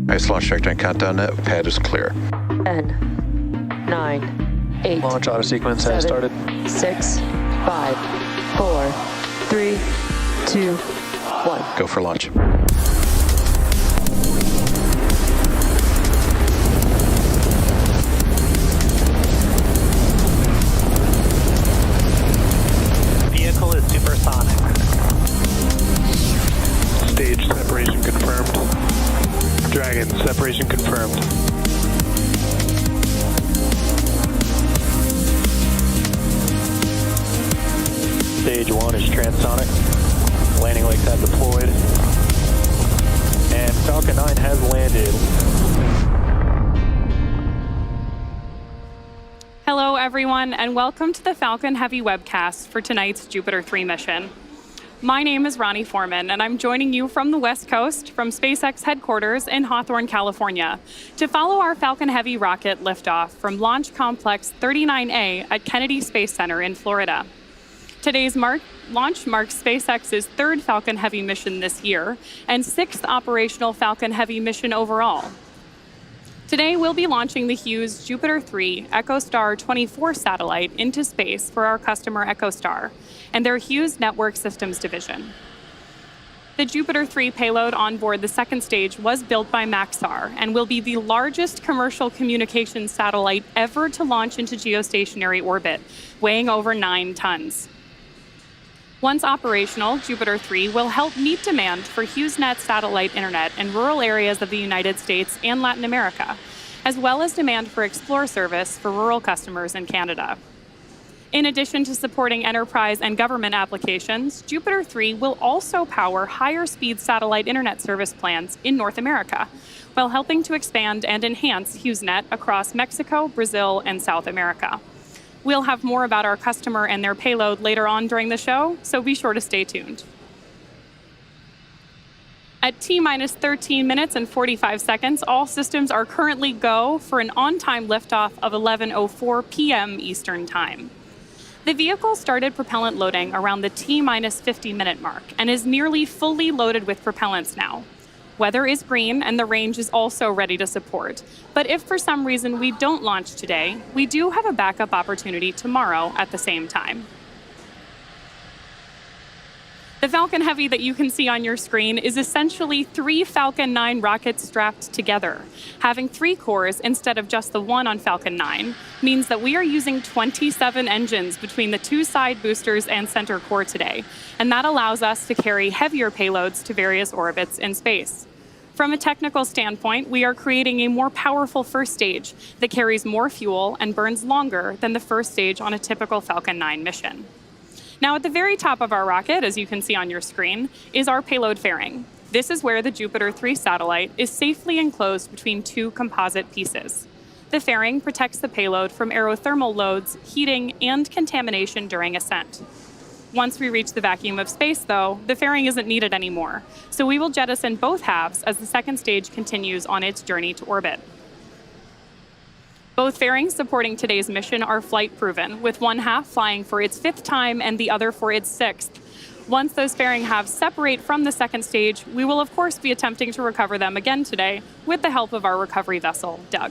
Ice launch trajectory countdown net pad is clear. 10, 9, 8. Launch auto sequence has started. 6, 5, 4, 3, 2, 1. Go for launch. Vehicle is supersonic. Stage separation confirmed. Dragon, separation confirmed. Stage 1 is transonic. Landing legs have deployed. And Falcon 9 has landed. Hello, everyone, and welcome to the Falcon Heavy webcast for tonight's Jupiter 3 mission. My name is Ronnie Foreman, and I'm joining you from the West Coast, from SpaceX headquarters in Hawthorne, California, to follow our Falcon Heavy rocket liftoff from Launch Complex 39A at Kennedy Space Center in Florida. Today's launch marks SpaceX's third Falcon Heavy mission this year and sixth operational Falcon Heavy mission overall. Today, we'll be launching the Hughes JUPITER 3 EchoStar 24 satellite into space for our customer EchoStar and their Hughes Network Systems division. The JUPITER 3 payload on board the second stage was built by Maxar and will be the largest commercial communications satellite ever to launch into geostationary orbit, weighing over 9 tons. Once operational, JUPITER 3 will help meet demand for HughesNet satellite internet in rural areas of the United States and Latin America, as well as demand for Explore service for rural customers in Canada. In addition to supporting enterprise and government applications, JUPITER 3 will also power higher speed satellite internet service plans in North America, while helping to expand and enhance HughesNet across Mexico, Brazil, and South America. We'll have more about our customer and their payload later on during the show, so be sure to stay tuned. At T-minus 13 minutes and 45 seconds, all systems are currently go for an on-time liftoff of 11:04 p.m. Eastern Time. The vehicle started propellant loading around the T-minus 50-minute mark and is nearly fully loaded with propellants now. Weather is green and the range is also ready to support. But if for some reason we don't launch today, we do have a backup opportunity tomorrow at the same time. The Falcon Heavy that you can see on your screen is essentially 3 Falcon 9 rockets strapped together. Having 3 cores instead of just the one on Falcon 9 means that we are using 27 engines between the 2 side boosters and center core today, and that allows us to carry heavier payloads to various orbits in space. From a technical standpoint, we are creating a more powerful first stage that carries more fuel and burns longer than the first stage on a typical Falcon 9 mission. Now, at the very top of our rocket, as you can see on your screen, is our payload fairing. This is where the JUPITER 3 satellite is safely enclosed between 2 composite pieces. The fairing protects the payload from aerothermal loads, heating, and contamination during ascent. Once we reach the vacuum of space, though, the fairing isn't needed anymore, so we will jettison both halves as the second stage continues on its journey to orbit. Both fairings supporting today's mission are flight-proven, with one half flying for its 5th time and the other for its 6th. Once those fairing halves separate from the second stage, we will of course be attempting to recover them again today with the help of our recovery vessel, Doug.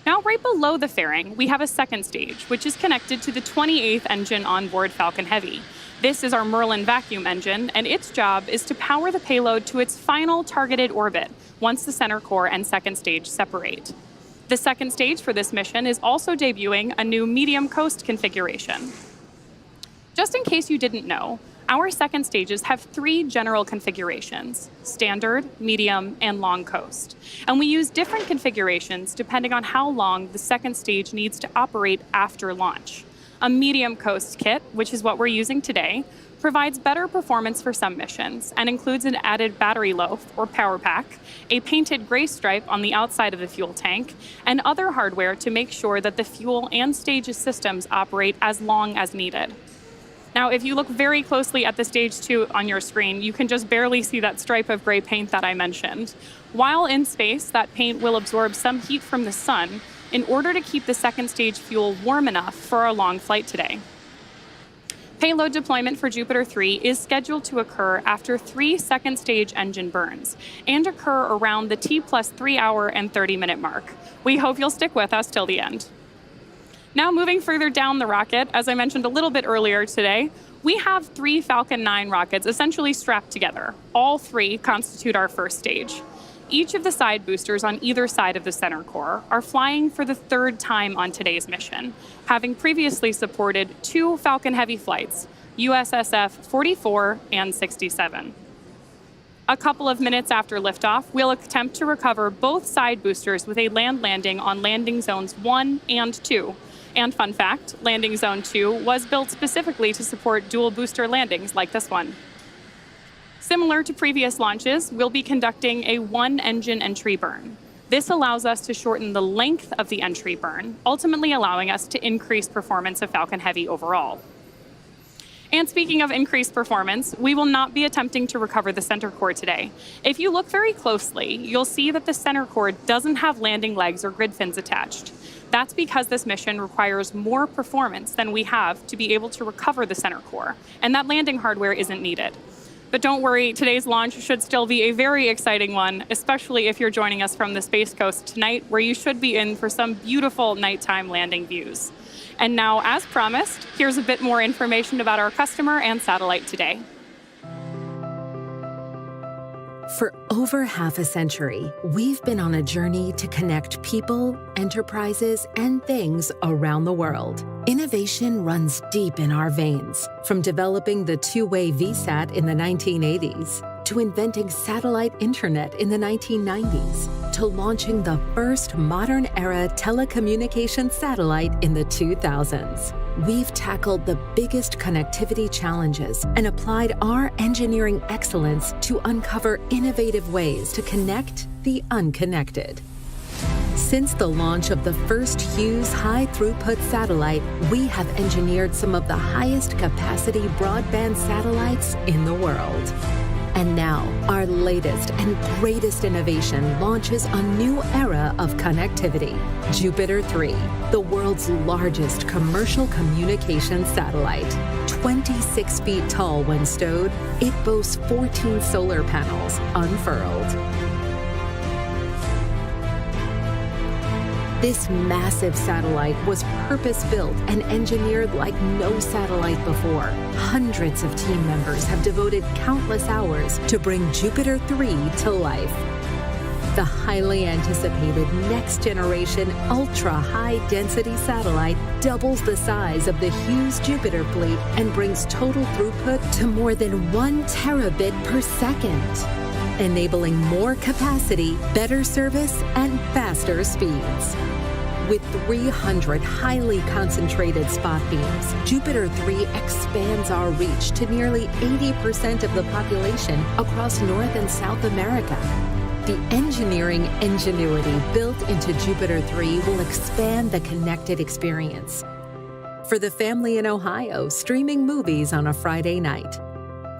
Now, right below the fairing, we have a second stage, which is connected to the 28th engine on board Falcon Heavy. This is our Merlin vacuum engine, and its job is to power the payload to its final targeted orbit once the center core and second stage separate. The second stage for this mission is also debuting a new medium coast configuration. Just in case you didn't know, our second stages have 3 general configurations: standard, medium, and long coast. And we use different configurations depending on how long the second stage needs to operate after launch. A medium coast kit, which is what we're using today, provides better performance for some missions and includes an added battery loaf or power pack, a painted gray stripe on the outside of the fuel tank, and other hardware to make sure that the fuel and stages systems operate as long as needed. Now, if you look very closely at the stage 2 on your screen, you can just barely see that stripe of gray paint that I mentioned. While in space, that paint will absorb some heat from the sun in order to keep the second stage fuel warm enough for our long flight today. Payload deployment for Jupiter 3 is scheduled to occur after 3 second-stage engine burns and occur around the T+3 hour and 30-minute mark. We hope you'll stick with us till the end. Now moving further down the rocket, as I mentioned a little bit earlier today, we have 3 Falcon 9 rockets essentially strapped together. All 3 constitute our first stage. Each of the side boosters on either side of the center core are flying for the 3rd time on today's mission, having previously supported 2 Falcon Heavy flights, USSF 44 and 67. A couple of minutes after liftoff, we'll attempt to recover both side boosters with a land landing on landing zones 1 and 2. And fun fact, landing zone 2 was built specifically to support dual booster landings like this one. Similar to previous launches, we'll be conducting a 1-engine entry burn. This allows us to shorten the length of the entry burn, ultimately allowing us to increase performance of Falcon Heavy overall. And speaking of increased performance, we will not be attempting to recover the center core today. If you look very closely, you'll see that the center core doesn't have landing legs or grid fins attached. That's because this mission requires more performance than we have to be able to recover the center core, and that landing hardware isn't needed. But don't worry, today's launch should still be a very exciting one, especially if you're joining us from the Space Coast tonight, where you should be in for some beautiful nighttime landing views. And now, as promised, here's a bit more information about our customer and satellite today. For over half a century, we've been on a journey to connect people, enterprises, and things around the world. Innovation runs deep in our veins, from developing the two-way VSAT in the 1980s, to inventing satellite internet in the 1990s, to launching the first modern-era telecommunications satellite in the 2000s. We've tackled the biggest connectivity challenges and applied our engineering excellence to uncover innovative ways to connect the unconnected. Since the launch of the first Hughes high-throughput satellite, we have engineered some of the highest capacity broadband satellites in the world. And now, our latest and greatest innovation launches a new era of connectivity. Jupiter 3, the world's largest commercial communications satellite. 26 feet tall when stowed, it boasts 14 solar panels unfurled. This massive satellite was purpose-built and engineered like no satellite before. Hundreds of team members have devoted countless hours to bring Jupiter 3 to life. The highly anticipated next-generation ultra-high-density satellite doubles the size of the Hughes JUPITER fleet and brings total throughput to more than 1 terabit per second. Enabling more capacity, better service, and faster speeds. With 300 highly concentrated spot beams, Jupiter 3 expands our reach to nearly 80% of the population across North and South America. The engineering ingenuity built into Jupiter 3 will expand the connected experience. For the family in Ohio streaming movies on a Friday night.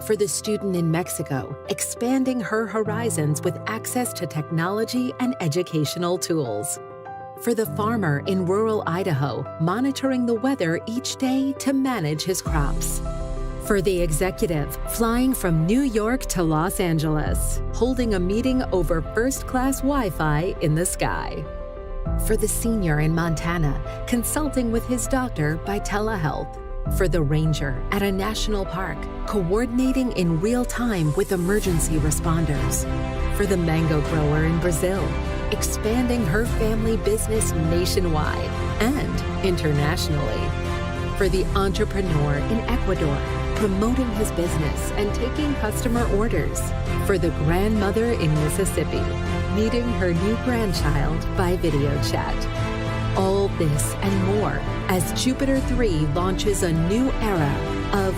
For the student in Mexico, expanding her horizons with access to technology and educational tools. For the farmer in rural Idaho, monitoring the weather each day to manage his crops. For the executive, flying from New York to Los Angeles, holding a meeting over first-class Wi-Fi in the sky. For the senior in Montana, consulting with his doctor by telehealth. For the ranger at a national park, coordinating in real time with emergency responders. For the mango grower in Brazil, expanding her family business nationwide and internationally. For the entrepreneur in Ecuador, promoting his business and taking customer orders. For the grandmother in Mississippi, meeting her new grandchild by video chat. All this and more as Jupiter 3 launches a new era of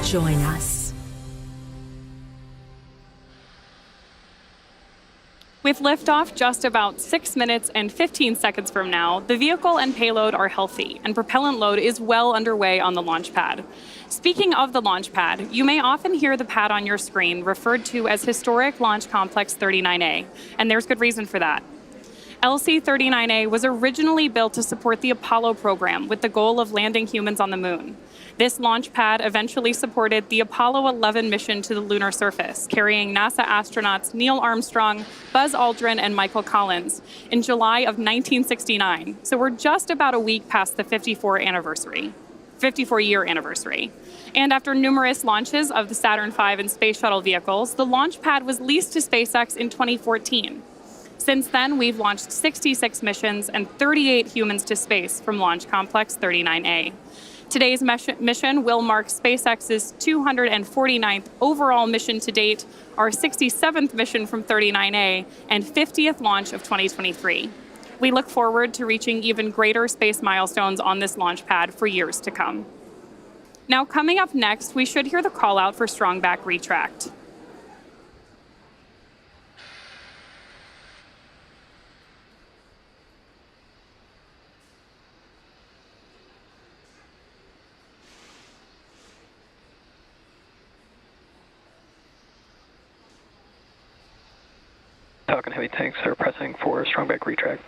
join us. With liftoff just about 6 minutes and 15 seconds from now, the vehicle and payload are healthy, and propellant load is well underway on the launch pad. Speaking of the launch pad, you may often hear the pad on your screen referred to as Historic Launch Complex 39A, and there's good reason for that. LC-39A was originally built to support the Apollo program with the goal of landing humans on the moon. This launch pad eventually supported the Apollo 11 mission to the lunar surface, carrying NASA astronauts Neil Armstrong, Buzz Aldrin, and Michael Collins in July of 1969. So we're just about a week past the 54-year anniversary. And after numerous launches of the Saturn V and Space Shuttle vehicles, the launch pad was leased to SpaceX in 2014. Since then, we've launched 66 missions and 38 humans to space from Launch Complex 39A. Today's mission will mark SpaceX's 249th overall mission to date, our 67th mission from 39A, and 50th launch of 2023. We look forward to reaching even greater space milestones on this launch pad for years to come. Now, coming up next, we should hear the call out for strong back retract. Falcon Heavy tanks are pressing for strong back retract.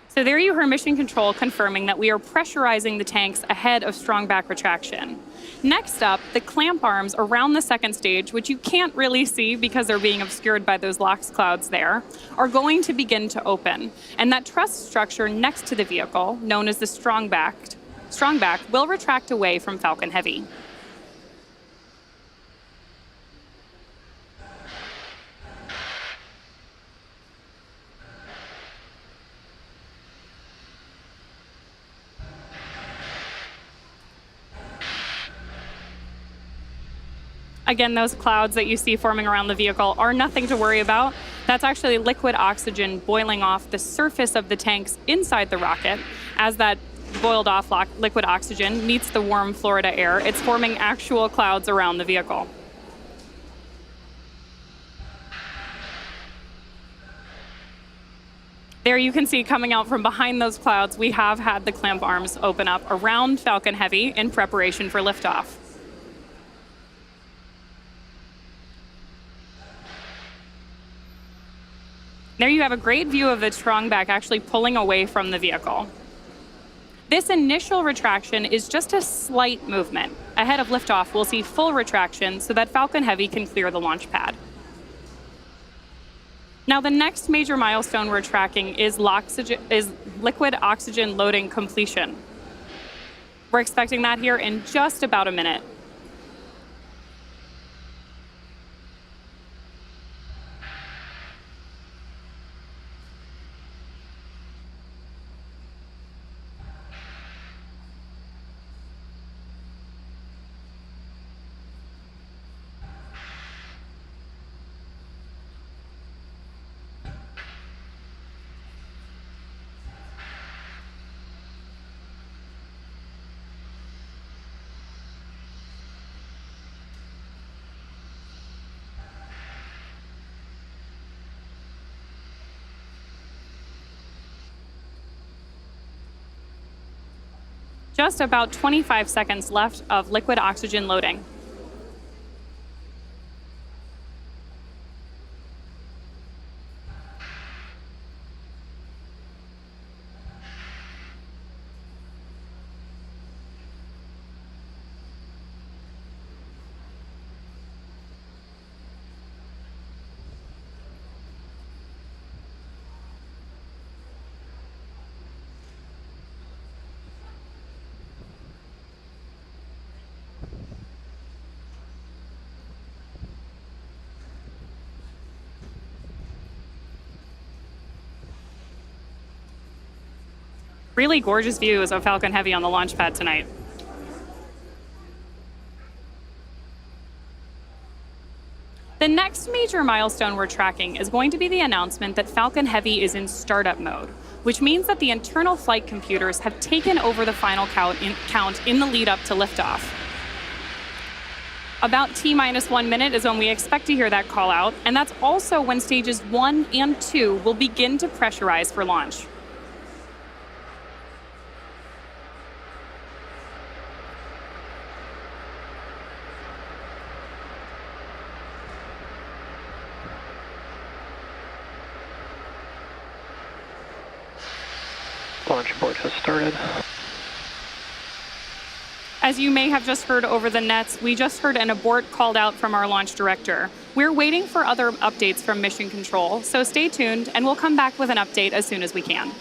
So there you heard Mission Control confirming that we are pressurizing the tanks ahead of strong back retraction. Next up, the clamp arms around the second stage, which you can't really see because they're being obscured by those LOX clouds there, are going to begin to open. And that truss structure next to the vehicle, known as the strong back, will retract away from Falcon Heavy. Again, those clouds that you see forming around the vehicle are nothing to worry about. That's actually liquid oxygen boiling off the surface of the tanks inside the rocket. As that boiled off liquid oxygen meets the warm Florida air, it's forming actual clouds around the vehicle. There you can see coming out from behind those clouds, we have had the clamp arms open up around Falcon Heavy in preparation for liftoff. There you have a great view of the strong back actually pulling away from the vehicle. This initial retraction is just a slight movement. Ahead of liftoff, we'll see full retraction so that Falcon Heavy can clear the launch pad. Now, the next major milestone we're tracking is liquid oxygen loading completion. We're expecting that here in just about a minute. Just about 25 seconds left of liquid oxygen loading. Really gorgeous views of Falcon Heavy on the launch pad tonight. The next major milestone we're tracking is going to be the announcement that Falcon Heavy is in startup mode, which means that the internal flight computers have taken over the final count in the lead up to liftoff. About T-minus 1 minute is when we expect to hear that call out, and that's also when stages 1 and 2 will begin to pressurize for launch. Launch abort has started. As you may have just heard over the nets, we just heard an abort called out from our launch director. We're waiting for other updates from Mission Control, so stay tuned and we'll come back with an update as soon as we can.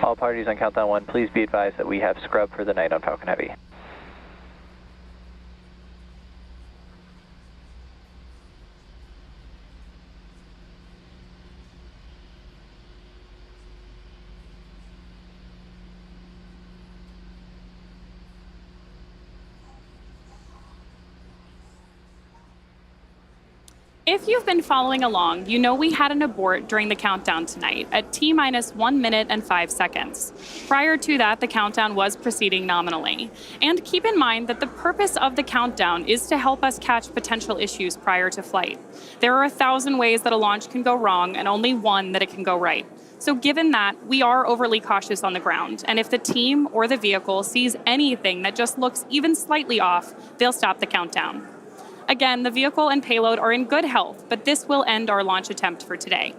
All parties on countdown 1, please be advised that we have scrub for the night on Falcon Heavy. If you've been following along, you know we had an abort during the countdown tonight at T-minus 1 minute and 5 seconds. Prior to that, the countdown was proceeding nominally. And keep in mind that the purpose of the countdown is to help us catch potential issues prior to flight. There are 1,000 ways that a launch can go wrong and only one that it can go right. So given that, we are overly cautious on the ground, and if the team or the vehicle sees anything that just looks even slightly off, they'll stop the countdown. Again, the vehicle and payload are in good health, but this will end our launch attempt for today.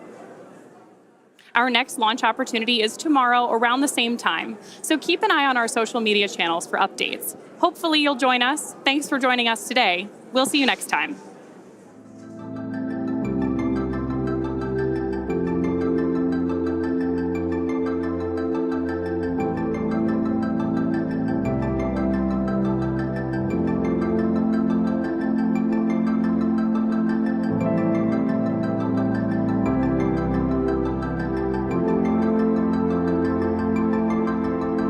Our next launch opportunity is tomorrow around the same time, so keep an eye on our social media channels for updates. Hopefully you'll join us. Thanks for joining us today. We'll see you next time.